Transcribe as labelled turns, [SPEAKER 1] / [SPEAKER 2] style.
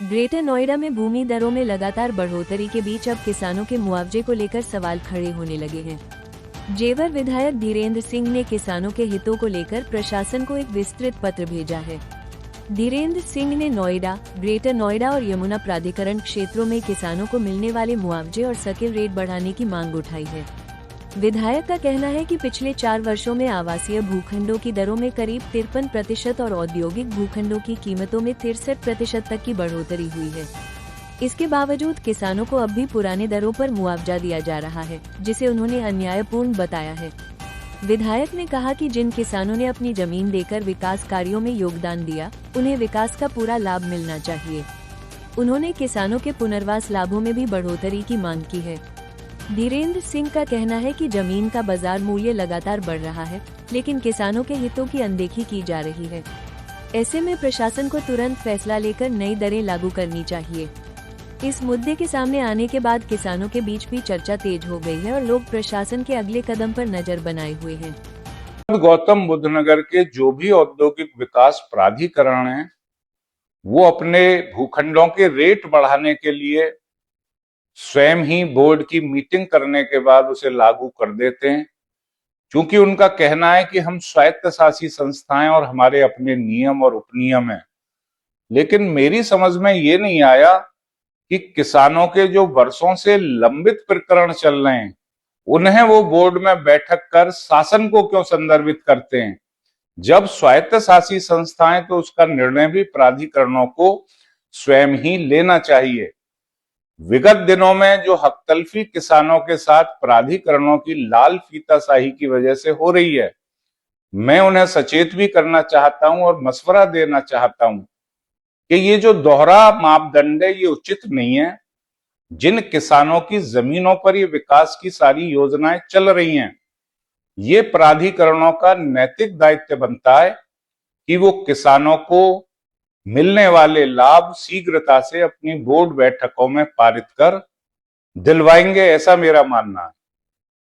[SPEAKER 1] Greater Noida में भूमि दरों में लगातार बढ़ोतरी के बीच अब किसानों के मुआवजे को लेकर सवाल खड़े होने लगे हैं। जेवर विधायक धीरेन्द्र सिंह ने किसानों के हितों को लेकर प्रशासन को एक विस्तृत पत्र भेजा है। धीरेन्द्र सिंह ने नोएडा, ग्रेटर नोएडा और यमुना प्राधिकरण क्षेत्रों में किसानों को मिलने वाले मुआवजे और सर्किल रेट बढ़ाने की मांग उठाई है। विधायक का कहना है कि पिछले 4 वर्षों में आवासीय भूखंडों की दरों में करीब 53% और औद्योगिक भूखंडों की कीमतों में 63% तक की बढ़ोतरी हुई है। इसके बावजूद किसानों को अब भी पुराने दरों पर मुआवजा दिया जा रहा है, जिसे उन्होंने अन्यायपूर्ण बताया है। विधायक ने कहा कि जिन किसानों ने अपनी जमीन देकर विकास कार्यों में योगदान दिया, उन्हें विकास का पूरा लाभ मिलना चाहिए। उन्होंने किसानों के पुनर्वास लाभों में भी बढ़ोतरी की मांग की है। धीरेन्द्र सिंह का कहना है कि जमीन का बाजार मूल्य लगातार बढ़ रहा है, लेकिन किसानों के हितों की अनदेखी की जा रही है। ऐसे में प्रशासन को तुरंत फैसला लेकर नई दरें लागू करनी चाहिए। इस मुद्दे के सामने आने के बाद किसानों के बीच भी चर्चा तेज हो गई है और लोग प्रशासन के अगले कदम पर नजर बनाए हुए हैं।
[SPEAKER 2] गौतम बुद्ध नगर के जो भी औद्योगिक विकास प्राधिकरण हैं, वो अपने भूखंडों के रेट बढ़ाने के लिए स्वयं ही बोर्ड की मीटिंग करने के बाद उसे लागू कर देते हैं, क्योंकि उनका कहना है कि हम स्वायत्तशासी संस्थाएं और हमारे अपने नियम और उपनियम हैं। लेकिन मेरी समझ में ये नहीं आया कि किसानों के जो वर्षों से लंबित प्रकरण चल रहे हैं, उन्हें वो बोर्ड में बैठक कर शासन को क्यों संदर्भित करते हैं। जब स्वायत्तशासी संस्थाएं, तो उसका निर्णय भी प्राधिकरणों को स्वयं ही लेना चाहिए। विगत दिनों में जो हकतलफी किसानों के साथ प्राधिकरणों की लाल फीताशाही की वजह से हो रही है, मैं उन्हें सचेत भी करना चाहता हूं और मशवरा देना चाहता हूं कि ये जो दोहरा मापदंड है, ये उचित नहीं है। जिन किसानों की जमीनों पर ये विकास की सारी योजनाएं चल रही हैं, ये प्राधिकरणों का नैतिक दायित्व बनता है कि वो किसानों को मिलने वाले लाभ शीघ्रता से अपनी बोर्ड बैठकों में पारित कर दिलवाएंगे, ऐसा मेरा मानना है।